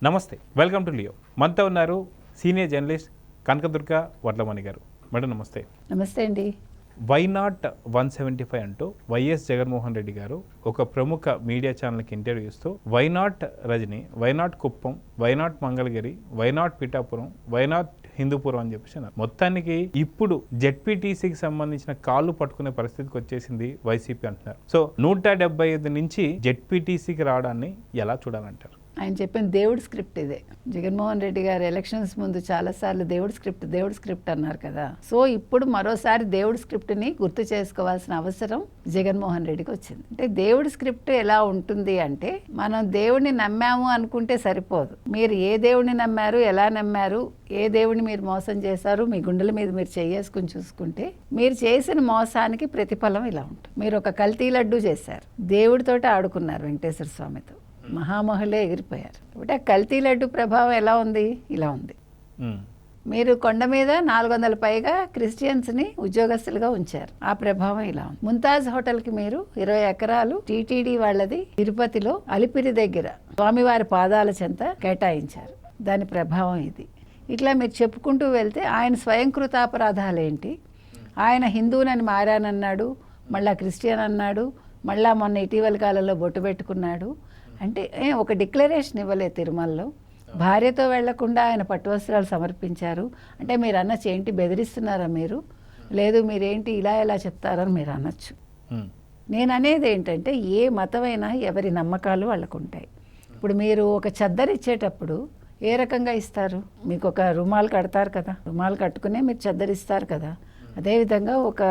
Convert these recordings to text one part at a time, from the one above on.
నమస్తే, welcome to Leo. మనతో ఉన్నారు సీనియర్ జర్నలిస్ట్ కనకదుర్గ వడ్లమణి గారు. మేడం నమస్తే. నమస్తే అండి. వై నాట్ 175 అంటూ వైఎస్ జగన్మోహన్ రెడ్డి గారు ఒక ప్రముఖ మీడియా ఛానల్కి ఇంటర్వ్యూ ఇస్తూ why not Rajini, why not Kuppam, why not Mangalagiri, why not Pithapuram, why not Hindupuram అని చెప్పేసి అన్నారు. మొత్తానికి ఇప్పుడు జెడ్పీటీసీకి సంబంధించిన కాళ్ళు పట్టుకునే పరిస్థితికి వచ్చేసింది వైసీపీ అంటున్నారు. సో 175 నుంచి జెడ్పీటీసీకి రావడాన్ని ఎలా చూడాలంటారు? ఆయన చెప్పిన దేవుడి స్క్రిప్ట్ ఇదే. జగన్మోహన్ రెడ్డి గారు ఎలక్షన్స్ ముందు చాలాసార్లు దేవుడి స్క్రిప్ట్ అన్నారు కదా. సో ఇప్పుడు మరోసారి దేవుడి స్క్రిప్ట్ని గుర్తు చేసుకోవాల్సిన అవసరం జగన్మోహన్ రెడ్డికి వచ్చింది. అంటే దేవుడి స్క్రిప్ట్ ఎలా ఉంటుంది అంటే, మనం దేవుడిని నమ్మాము అనుకుంటే సరిపోదు. మీరు ఏ దేవుడిని నమ్మారు, ఎలా నమ్మారు, ఏ దేవుడిని మీరు మోసం చేశారు, మీ గుండెల మీద మీరు చేసుకుని చూసుకుంటే మీరు చేసిన మోసానికి ప్రతిఫలం ఇలా ఉంటుంది. మీరు ఒక కల్తీ లడ్డు చేశారు, దేవుడితోటి ఆడుకున్నారు, వెంకటేశ్వర స్వామితో, మహామహులే ఎగిరిపోయారు. కాబట్టి ఆ కల్తీ లడ్డు ప్రభావం ఎలా ఉంది? ఇలా ఉంది. మీరు కొండ మీద 400 పైగా క్రిస్టియన్స్ని ఉద్యోగస్తులుగా ఉంచారు, ఆ ప్రభావం ఇలా ఉంది. ముంతాజ్ హోటల్కి మీరు 20 ఎకరాలు టీటీడీ వాళ్ళది తిరుపతిలో అలిపిరి దగ్గర స్వామివారి పాదాల చెంత కేటాయించారు, దాని ప్రభావం ఇది. ఇట్లా మీరు చెప్పుకుంటూ వెళ్తే ఆయన స్వయంకృతాపరాధాలు ఏంటి? ఆయన హిందువునని మారానన్నాడు, మళ్ళా క్రిస్టియన్ అన్నాడు, మళ్ళా మొన్న ఇటీవల కాలంలో బొట్టు పెట్టుకున్నాడు. అంటే ఒక డిక్లరేషన్ ఇవ్వలేదు తిరుమలలో. భార్యతో వెళ్లకుండా ఆయన పట్టు వస్త్రాలు సమర్పించారు. అంటే మీరు అనొచ్చు, ఏంటి బెదిరిస్తున్నారా మీరు? లేదు, మీరేంటి ఇలా చెప్తారని మీరు అనొచ్చు. నేను అనేది ఏంటంటే, ఏ మతమైనా ఎవరి నమ్మకాలు వాళ్ళకు ఉంటాయి. ఇప్పుడు మీరు ఒక చద్దరు ఇచ్చేటప్పుడు ఏ రకంగా ఇస్తారు? మీకు ఒక రుమాలు కడతారు కదా, రుమాలు కట్టుకునే మీరు చద్దరిస్తారు కదా. అదేవిధంగా ఒక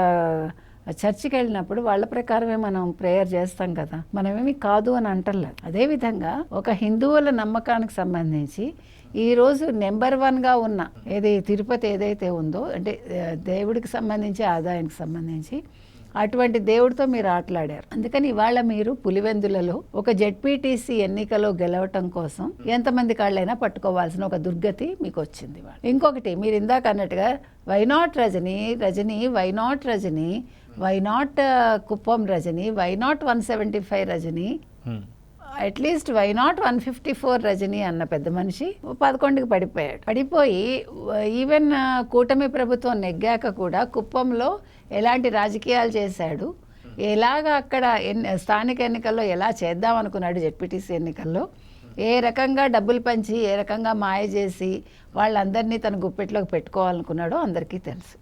చర్చికి వెళ్ళినప్పుడు వాళ్ళ ప్రకారమే మనం ప్రేయర్ చేస్తాం కదా, మనమేమి కాదు అని అంటలేదు. అదేవిధంగా ఒక హిందువుల నమ్మకానికి సంబంధించి ఈరోజు నెంబర్ 1గా ఉన్న ఏది తిరుపతి ఏదైతే ఉందో, అంటే దేవుడికి సంబంధించి ఆదాయానికి సంబంధించి అటువంటి దేవుడితో మీరు ఆటలాడారు. అందుకని ఇవాళ మీరు పులివెందులలో ఒక జెడ్పీటీసీ ఎన్నికలో గెలవటం కోసం ఎంతమంది కాళ్ళైనా పట్టుకోవాల్సిన ఒక దుర్గతి మీకు వచ్చింది. ఇంకొకటి, మీరు ఇందాక అన్నట్టుగా why not Rajini, why not Rajini, why not Kuppam Rajini, why not 175 Rajini, at least why not 154 Rajini అన్న పెద్ద మనిషి 11కి పడిపోయి ఈవెన్ కూటమి ప్రభుత్వం నెగ్గాక కూడా కుప్పంలో ఎలాంటి రాజకీయాలు చేశాడు, ఎలాగ అక్కడ స్థానిక ఎన్నికల్లో ఎలా చేద్దాం అనుకున్నాడు, జెడ్పీటీసీ ఎన్నికల్లో ఏ రకంగా డబ్బులు పంచి, ఏ రకంగా మాయ చేసి వాళ్ళందరినీ తన గుప్పెట్లోకి పెట్టుకోవాలనుకున్నాడో అందరికీ తెలుసు.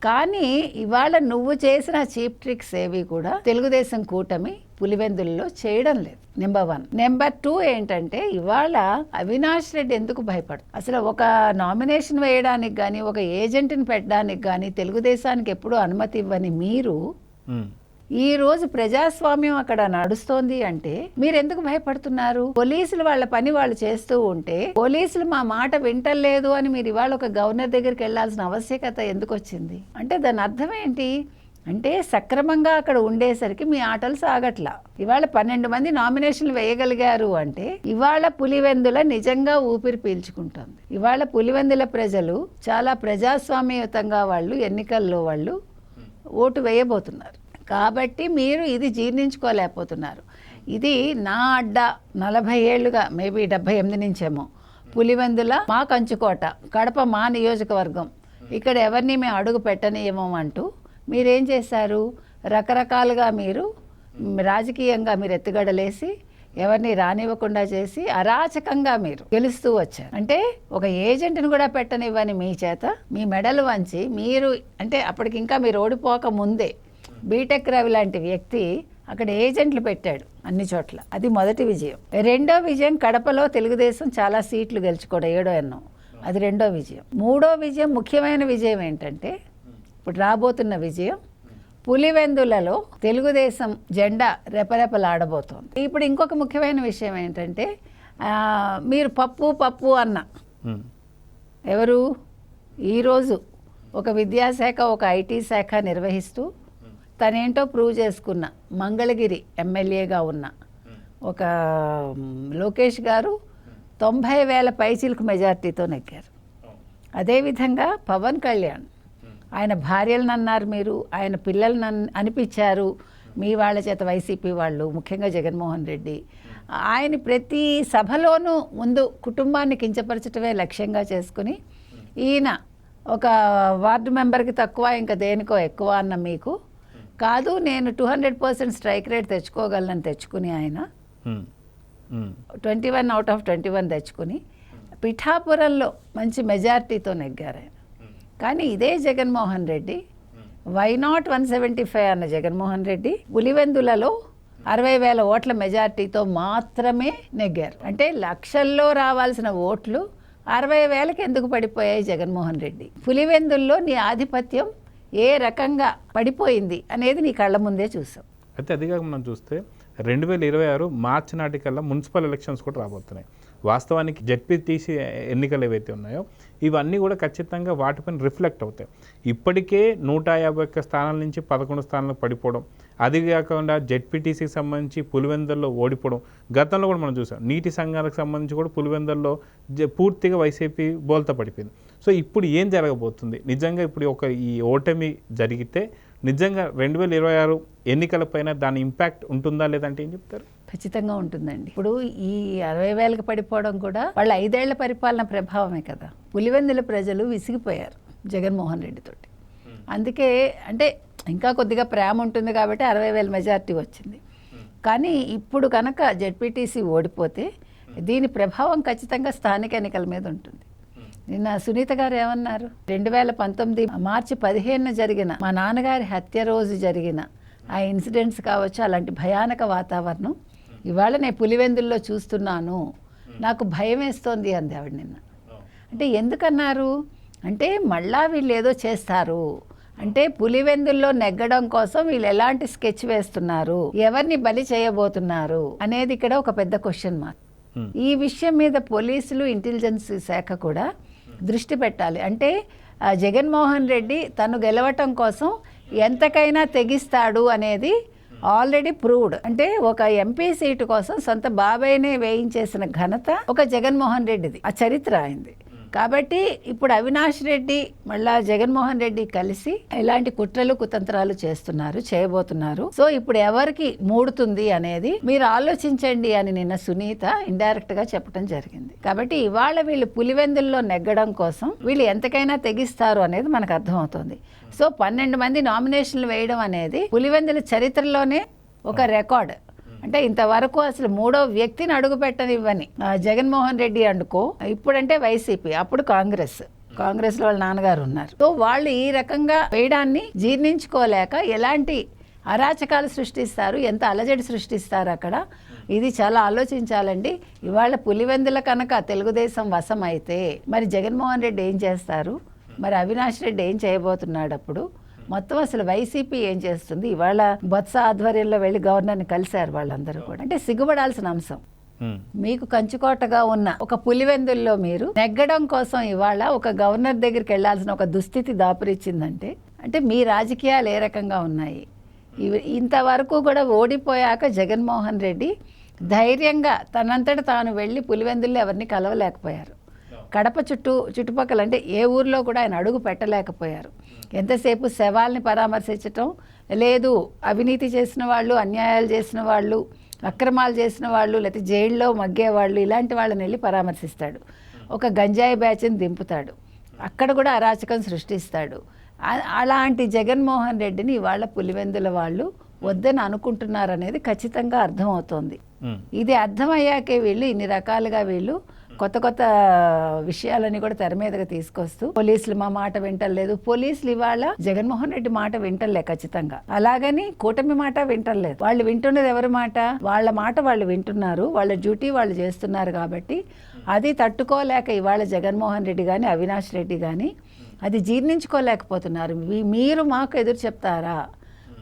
కానీ ఇవాళ నువ్వు చేసిన చీప్ ట్రిక్స్ ఏవి కూడా తెలుగుదేశం కూటమి పులివెందుల్లో చేయడం లేదు. నెంబర్ 1. నెంబర్ 2 ఏంటంటే, ఇవాళ అవినాష్ రెడ్డి ఎందుకు భయపడదు? అసలు ఒక నామినేషన్ వేయడానికి కానీ, ఒక ఏజెంట్ని పెట్టడానికి కానీ తెలుగుదేశానికి ఎప్పుడూ అనుమతి ఇవ్వని మీరు ఈ రోజు ప్రజాస్వామ్యం అక్కడ నడుస్తోంది అంటే మీరు ఎందుకు భయపడుతున్నారు? పోలీసులు వాళ్ళ పని వాళ్ళు చేస్తూ ఉంటే, పోలీసులు మా మాట వింటలేదు అని మీరు ఇవాళ ఒక గవర్నర్ దగ్గరికి వెళ్లాల్సిన ఆవశ్యకత ఎందుకు వచ్చింది? అంటే దాని అర్థం ఏంటి అంటే, సక్రమంగా అక్కడ ఉండేసరికి మీ ఆటలు సాగట్లా. ఇవాళ 12 మంది నామినేషన్లు వేయగలిగారు అంటే ఇవాళ పులివెందుల నిజంగా ఊపిరి పీల్చుకుంటుంది. ఇవాళ పులివెందుల ప్రజలు చాలా ప్రజాస్వామ్యయుతంగా వాళ్ళు ఎన్నికల్లో వాళ్ళు ఓటు వేయబోతున్నారు. కాబట్టి మీరు ఇది జీర్ణించుకోలేకపోతున్నారు. ఇది నా అడ్డా 40 ఏళ్లుగా, మేబీ 78 నుంచేమో, పులివెందుల మా కంచుకోట, కడప మా నియోజకవర్గం, ఇక్కడ ఎవరిని మేము అడుగు పెట్టనియమో అంటూ మీరేం చేశారు? రకరకాలుగా మీరు రాజకీయంగా మీరు ఎత్తుగడలేసి ఎవరిని రానివ్వకుండా చేసి అరాచకంగా మీరు గెలుస్తూ వచ్చారు. అంటే ఒక ఏజెంట్ని కూడా పెట్టనివ్వని మీ చేత మీ మెడలు వంచి మీరు, అంటే అప్పటికి ఇంకా మీరు ఓడిపోక ముందే బీటెక్ రవి లాంటి వ్యక్తి అక్కడ ఏజెంట్లు పెట్టాడు అన్ని చోట్ల. అది మొదటి విజయం. రెండో విజయం, కడపలో తెలుగుదేశం చాలా సీట్లు గెలుచుకోవడం, 7 ఎన్నో, అది రెండో విజయం. మూడో విజయం, ముఖ్యమైన విజయం ఏంటంటే ఇప్పుడు రాబోతున్న విజయం, పులివెందులలో తెలుగుదేశం జెండా రెపరెపలాడబోతోంది. ఇప్పుడు ఇంకొక ముఖ్యమైన విషయం ఏంటంటే, మీరు పప్పు అన్న ఎవరు ఈరోజు ఒక విద్యాశాఖ, ఒక ఐటీ శాఖ నిర్వహిస్తూ తనేంటో ప్రూవ్ చేసుకున్న మంగళగిరి ఎమ్మెల్యేగా ఉన్న ఒక లోకేష్ గారు 90,000 పైచిలకు మెజార్టీతో నెగ్గారు. అదేవిధంగా పవన్ కళ్యాణ్, ఆయన భార్యలను అన్నారు మీరు, ఆయన పిల్లలను అనిపించారు మీ వాళ్ళ చేత, వైసీపీ వాళ్ళు, ముఖ్యంగా జగన్మోహన్ రెడ్డి. ఆయన ప్రతి సభలోనూ ముందు కుటుంబాన్ని కించపరచటమే లక్ష్యంగా చేసుకుని ఈయన ఒక వార్డు మెంబర్కి తక్కువ ఇంకా దేనికో ఎక్కువ అన్న మీకు కాదు, నేను 200% స్ట్రైక్ రేట్ తెచ్చుకోగలను తెచ్చుకుని ఆయన 21 out of 21 తెచ్చుకుని పిఠాపురంలో మంచి మెజారిటీతో నెగ్గారు ఆయన. కానీ ఇదే జగన్మోహన్ రెడ్డి వై నాట్ 175 అన్న జగన్మోహన్ రెడ్డి పులివెందులలో 60,000 ఓట్ల మెజారిటీతో మాత్రమే నెగ్గారు. అంటే లక్షల్లో రావాల్సిన ఓట్లు 60,000కి ఎందుకు పడిపోయాయి జగన్మోహన్ రెడ్డి? పులివెందుల్లో నీ ఆధిపత్యం ఏ రకంగా పడిపోయింది అనేది నీ కళ్ళ ముందే చూసాం. అయితే అదిగా మనం చూస్తే 2026 మార్చి నాటికల్లా మున్సిపల్ ఎలక్షన్స్ కూడా రాబోతున్నాయి. వాస్తవానికి జెడ్పీటీసీ ఎన్నికలు ఏవైతే ఉన్నాయో ఇవన్నీ కూడా ఖచ్చితంగా వాటిపైన రిఫ్లెక్ట్ అవుతాయి. ఇప్పటికే 151 స్థానాల నుంచి 11 స్థానాలకు పడిపోవడం, అది కాకుండా జెడ్పీటీసీకి సంబంధించి పులివెందుల్లో ఓడిపోవడం గతంలో కూడా మనం చూసాం. నీటి సంఘాలకు సంబంధించి కూడా పులివెందుల్లో పూర్తిగా వైసీపీ బోల్తా పడిపోయింది. సో ఇప్పుడు ఏం జరగబోతుంది? నిజంగా ఇప్పుడు ఈ ఓటమి జరిగితే నిజంగా 2026 ఎన్నికలపైన దాని ఇంపాక్ట్ ఉంటుందా లేదంటే ఏం చెప్తారు? ఖచ్చితంగా ఉంటుందండి. ఇప్పుడు ఈ 60,000కి పడిపోవడం కూడా వాళ్ళ 5 ఏళ్ల పరిపాలన ప్రభావమే కదా. పులివెందుల ప్రజలు విసిగిపోయారు జగన్మోహన్ రెడ్డితోటి. అందుకే అంటే ఇంకా కొద్దిగా ప్రేమ ఉంటుంది కాబట్టి 60,000 మెజారిటీ వచ్చింది. కానీ ఇప్పుడు కనుక జెడ్పీటీసీ ఓడిపోతే దీని ప్రభావం ఖచ్చితంగా స్థానిక ఎన్నికల మీద ఉంటుంది. నిన్న సునీత గారు ఏమన్నారు? 2019 మార్చి 15 జరిగిన మా నాన్నగారి హత్య రోజు జరిగిన ఆ ఇన్సిడెంట్స్ కావచ్చు, అలాంటి భయానక వాతావరణం ఇవాళ నేను పులివెందుల్లో చూస్తున్నాను, నాకు భయం వేస్తోంది అంది ఆవిడ నిన్న. అంటే ఎందుకన్నారు అంటే మళ్ళా వీళ్ళు ఏదో చేస్తారు అంటే పులివెందుల్లో నెగ్గడం కోసం వీళ్ళు ఎలాంటి స్కెచ్ వేస్తున్నారు, ఎవరిని బలి చేయబోతున్నారు అనేది ఇక్కడ ఒక పెద్ద క్వశ్చన్ మార్క్. ఈ విషయం మీద పోలీసులు ఇంటెలిజెన్స్ శాఖ కూడా దృష్టి పెట్టాలి. అంటే జగన్మోహన్ రెడ్డి తను గెలవటం కోసం ఎంతకైనా తెగిస్తాడు అనేది ఆల్రెడీ ప్రూవ్డ్. అంటే ఒక ఎంపీ సీటు కోసం సొంత బాబాయ్నే వేయించేసిన ఘనత ఒక జగన్మోహన్ రెడ్డిది, ఆ చరిత్ర అయింది. కాబట్టి ఇప్పుడు అవినాష్ రెడ్డి మళ్ళా జగన్మోహన్ రెడ్డి కలిసి ఎలాంటి కుట్రలు కుతంత్రాలు చేయబోతున్నారు. సో ఇప్పుడు ఎవరికి మూడుతుంది అనేది మీరు ఆలోచించండి అని నిన్న సునీత ఇండైరెక్ట్ గా చెప్పడం జరిగింది. కాబట్టి ఇవాళ వీళ్ళు పులివెందుల్లో నెగ్గడం కోసం వీళ్ళు ఎంతకైనా తెగిస్తారు అనేది మనకు అర్థమవుతుంది. సో 12 మంది నామినేషన్లు వేయడం అనేది పులివెందుల చరిత్రలోనే ఒక రికార్డ్. అంటే ఇంతవరకు అసలు మూడో వ్యక్తిని అడుగు పెట్టనివ్వని జగన్మోహన్ రెడ్డి అనుకో, ఇప్పుడంటే వైసీపీ, అప్పుడు కాంగ్రెస్ లో వాళ్ళ నాన్నగారు ఉన్నారు. సో వాళ్ళు ఈ రకంగా వేయడాన్ని జీర్ణించుకోలేక ఎలాంటి అరాచకాలు సృష్టిస్తారు, ఎంత అలజడి సృష్టిస్తారు అక్కడ, ఇది చాలా ఆలోచించాలండి. ఇవాళ పులివెందుల కనుక తెలుగుదేశం వశం అయితే మరి జగన్మోహన్ రెడ్డి ఏం చేస్తారు, మరి అవినాష్ రెడ్డి ఏం చేయబోతున్నాడు, అప్పుడు మొత్తం అసలు వైసీపీ ఏం చేస్తుంది? ఇవాళ బొత్స ఆధ్వర్యంలో వెళ్ళి గవర్నర్ని కలిశారు వాళ్ళందరూ కూడా. అంటే సిగ్గుపడాల్సిన అంశం. మీకు కంచుకోటగా ఉన్న ఒక పులివెందుల్లో మీరు నెగ్గడం కోసం ఇవాళ ఒక గవర్నర్ దగ్గరికి వెళ్లాల్సిన ఒక దుస్థితి దాపురిచ్చిందంటే అంటే మీ రాజకీయాలు ఏ రకంగా ఉన్నాయి? ఇంతవరకు కూడా ఓడిపోయాక జగన్మోహన్ రెడ్డి ధైర్యంగా తనంతట తాను వెళ్ళి పులివెందుల్లో ఎవరిని కలవలేకపోయారు. కడప చుట్టుపక్కల అంటే ఏ ఊర్లో కూడా ఆయన అడుగు పెట్టలేకపోయారు. ఎంతసేపు శవాల్ని పరామర్శించటం లేదు, అవినీతి చేసిన వాళ్ళు, అన్యాయాలు చేసిన వాళ్ళు, అక్రమాలు చేసిన వాళ్ళు, లేకపోతే జైల్లో మగ్గేవాళ్ళు, ఇలాంటి వాళ్ళని వెళ్ళి పరామర్శిస్తాడు. ఒక గంజాయి బ్యాచ్ని దింపుతాడు, అక్కడ కూడా అరాచకం సృష్టిస్తాడు. అలాంటి జగన్మోహన్ రెడ్డిని ఇవాళ పులివెందుల వాళ్ళు వద్దని అనుకుంటున్నారు అనేది ఖచ్చితంగా అర్థమవుతోంది. ఇది అర్థమయ్యాకే వీళ్ళు ఇన్ని రకాలుగా వీళ్ళు కొత్త కొత్త విషయాలని కూడా తెర మీదగా తీసుకొస్తూ పోలీసులు మా మాట వింటలేదు, పోలీసులు ఇవాళ జగన్మోహన్ రెడ్డి మాట వింటలే ఖచ్చితంగా, అలాగని కూటమి మాట వింటలేదు. వాళ్ళు వింటున్నది ఎవరి మాట? వాళ్ళ మాట వాళ్ళు వింటున్నారు, వాళ్ళ డ్యూటీ వాళ్ళు చేస్తున్నారు. కాబట్టి అది తట్టుకోలేక ఇవాళ జగన్మోహన్ రెడ్డి కానీ అవినాష్ రెడ్డి కానీ అది జీర్ణించుకోలేకపోతున్నారు. మీరు మాకు ఎదురు చెప్తారా,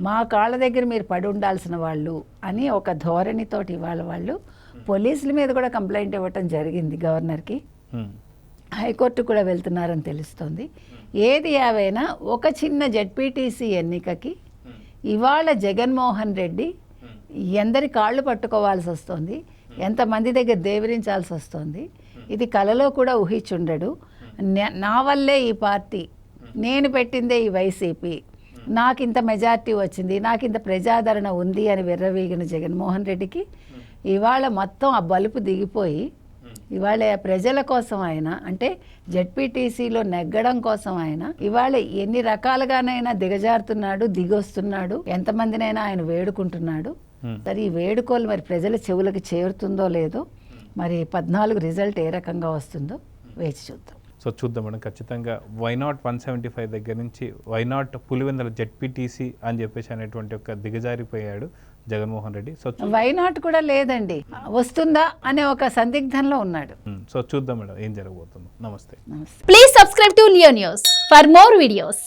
మా కాళ్ళ దగ్గర మీరు పడి ఉండాల్సిన వాళ్ళు అని ఒక ధోరణితోటి ఇవాళ వాళ్ళు పోలీసుల మీద కూడా కంప్లైంట్ ఇవ్వటం జరిగింది గవర్నర్కి. హైకోర్టు కూడా వెళ్తున్నారని తెలుస్తోంది. ఏది ఏవైనా ఒక చిన్న జెడ్పీటీసీ ఎన్నికకి ఇవాళ జగన్మోహన్ రెడ్డి ఎందరి కాళ్ళు పట్టుకోవాల్సి వస్తుంది, ఎంతమంది దగ్గర దేవరించాల్సి వస్తుంది. ఇది కలలో కూడా ఊహించుండడు. నా వల్లే ఈ పార్టీ, నేను పెట్టిందే ఈ వైసీపీ, నాకు ఇంత మెజార్టీ వచ్చింది, నాకు ఇంత ప్రజాదరణ ఉంది అని విర్రవీగిన జగన్మోహన్ రెడ్డికి ఇవాళ మొత్తం ఆ బలుపు దిగిపోయి ఇవాళ ప్రజల కోసం ఆయన అంటే జెడ్పీటీసీలో నెగ్గడం కోసం ఆయన ఇవాళ ఎన్ని రకాలుగానైనా దిగజారుతున్నాడు, దిగొస్తున్నాడు, ఎంతమందినైనా ఆయన వేడుకుంటున్నాడు. సరే ఈ వేడుకోలు మరి ప్రజల చెవులకు చేరుతుందో లేదో, మరి 14 రిజల్ట్ ఏ రకంగా వస్తుందో వేచి చూద్దాం. సో చూద్దాం మేడం, ఖచ్చితంగా వైనాట్ 175 దగ్గర నుంచి వైనాట్ పులివెందుల జెడ్పీటీసీ అని చెప్పేసి అనేటువంటి ఒక దిగజారిపోయాడు జగన్మోహన్ రెడ్డి. సో వైనాట్ కూడా లేదండి, వస్తుందా అనే ఒక సందిగ్ధంలో ఉన్నాడు. సో చూద్దాం మేడం ఏం జరగబోతుందో. నమస్తే. నమస్తే. Please subscribe to Leo News for more videos.